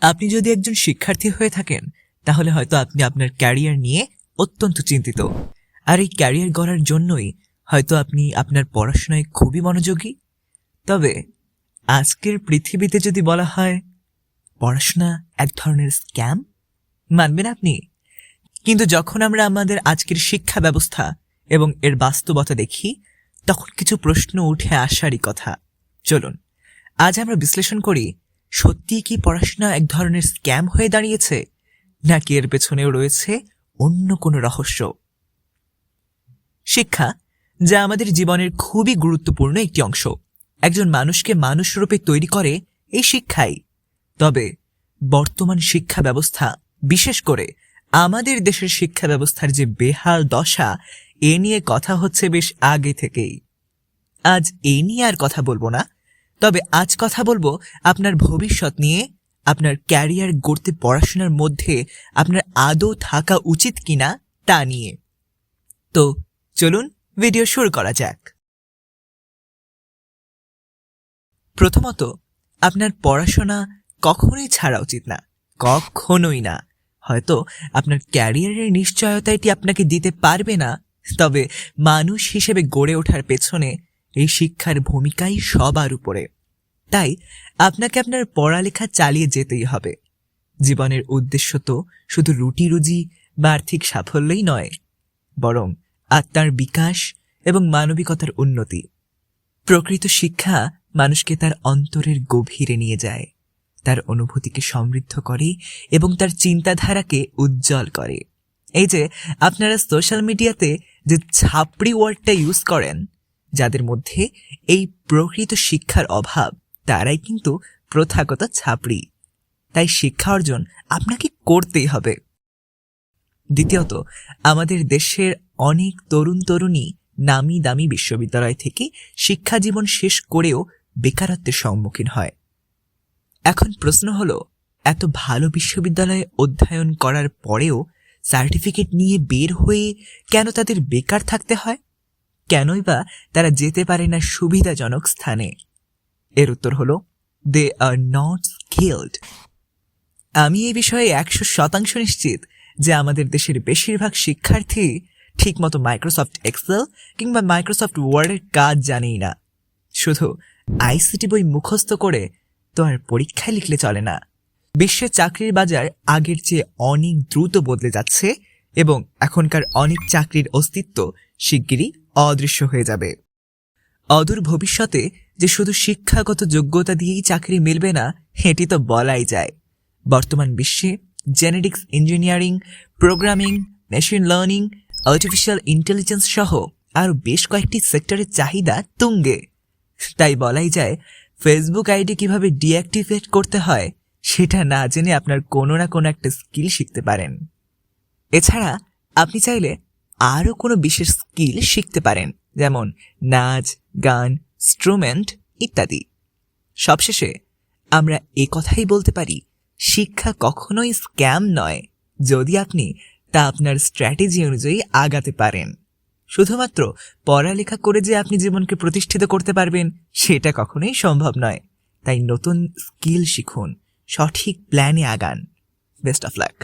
আপনি যদি একজন শিক্ষার্থী হয়ে থাকেন তাহলে হয়তো আপনি আপনার ক্যারিয়ার নিয়ে অত্যন্ত চিন্তিত, আর এই ক্যারিয়ার গড়ার জন্যই হয়তো আপনি আপনার পড়াশোনায় খুবই মনোযোগী। তবে আজকের পৃথিবীতে যদি বলা হয় পড়াশোনা এক ধরনের স্ক্যাম, মানবেন আপনি? কিন্তু যখন আমরা আমাদের আজকের শিক্ষা ব্যবস্থা এবং এর বাস্তবতা দেখি, তখন কিছু প্রশ্ন উঠে আসারই কথা। চলুন আজ আমরা বিশ্লেষণ করি, সত্যিই কি পড়াশোনা এক ধরনের স্ক্যাম হয়ে দাঁড়িয়েছে, নাকি এর পেছনেও রয়েছে অন্য কোনো রহস্য। শিক্ষা, যা আমাদের জীবনের খুবই গুরুত্বপূর্ণ একটি অংশ, একজন মানুষকে মানুষরূপে তৈরি করে এই শিক্ষাই। তবে বর্তমান শিক্ষা ব্যবস্থা, বিশেষ করে আমাদের দেশের শিক্ষা ব্যবস্থার যে বেহাল দশা, এ নিয়ে কথা হচ্ছে বেশ আগে থেকেই। আজ এ নিয়ে আর কথা বলবো না, তবে আজ কথা বলবো আপনার ভবিষ্যৎ নিয়ে, আপনার ক্যারিয়ার গড়তে পড়াশোনার মধ্যে আপনার আদৌ থাকা উচিত কিনা তা নিয়ে। তো চলুন ভিডিও শুরু করা যাক। প্রথমত, আপনার পড়াশোনা কখনোই ছাড়া উচিত না, কখনোই না। হয়তো আপনার ক্যারিয়ারের নিশ্চয়তা এটি আপনাকে দিতে পারবে না, তবে মানুষ হিসেবে গড়ে ওঠার পেছনে এই শিক্ষার ভূমিকাই সবার উপরে। তাই আপনাকে আপনার পড়ালেখা চালিয়ে যেতেই হবে। জীবনের উদ্দেশ্য তো শুধু রুটি রুজি বা আর্থিক সাফল্যই নয়, বরং আত্মার বিকাশ এবং মানবিকতার উন্নতি। প্রকৃত শিক্ষা মানুষকে তার অন্তরের গভীরে নিয়ে যায়, তার অনুভূতিকে সমৃদ্ধ করে এবং তার চিন্তাধারাকে উজ্জ্বল করে। এই যে আপনারা সোশ্যাল মিডিয়াতে যে ছাপড়ি ওয়ার্ডটা ইউজ করেন, যাদের মধ্যে এই প্রকৃত শিক্ষার অভাব, তারাই কিন্তু প্রথাগত ছাপড়ি। তাই শিক্ষা অর্জন আপনাকে করতেই হবে। দ্বিতীয়ত, আমাদের দেশের অনেক তরুণ তরুণী নামি দামি বিশ্ববিদ্যালয় থেকে শিক্ষা জীবন শেষ করেও বেকারত্বের সম্মুখীন হয়। এখন প্রশ্ন হলো, এত ভালো বিশ্ববিদ্যালয়ে অধ্যয়ন করার পরেও সার্টিফিকেট নিয়ে বের হয়ে কেন তাদের বেকার থাকতে হয়? কেনই বা তারা যেতে পারে না সুবিধাজনক স্থানে? এর উত্তর হলো, দে আর নট স্কিলড। আমি এই বিষয়ে 100% নিশ্চিত যে আমাদের দেশের বেশিরভাগ শিক্ষার্থী ঠিকমতো মাইক্রোসফট এক্সেল কিংবা মাইক্রোসফট ওয়ার্ডের কাজ জানেই না। শুধু আইসিটি বই মুখস্থ করে তো আর পরীক্ষায় লিখলে চলে না। বিশ্বের চাকরির বাজার আগের চেয়ে অনেক দ্রুত বদলে যাচ্ছে এবং এখনকার অনেক চাকরির অস্তিত্ব শিগগিরই অদৃশ্য হয়ে যাবে। অদূর ভবিষ্যতে যে শুধু শিক্ষাগত যোগ্যতা দিয়েই চাকরি মিলবে না, এটি তো বলাই যায়। বর্তমান বিশ্বে genetics engineering, programming, machine learning, artificial intelligence সহ আরও বেশ কয়েকটি সেক্টরের চাহিদা তুঙ্গে। তাই বলাই যায়, ফেসবুক আইডি কিভাবে ডিঅ্যাক্টিভেট করতে হয় সেটা না জেনে আপনার কোনো না কোনো একটা স্কিল শিখতে পারেন। এছাড়া আপনি চাইলে আরও কোনো বিশেষ স্কিল শিখতে পারেন, যেমন নাচ, গান, ইনস্ট্রুমেন্ট ইত্যাদি। সবশেষে আমরা কথাই বলতে পারি, শিক্ষা কখনোই স্ক্যাম নয়, যদি আপনি তা আপনার স্ট্র্যাটেজি অনুযায়ী আগাতে পারেন। শুধুমাত্র পড়ালেখা করে যে আপনি জীবনকে প্রতিষ্ঠিত করতে পারবেন সেটা কখনোই সম্ভব নয়। তাই নতুন স্কিল শিখুন, সঠিক প্ল্যানে আগান। Best of lakh.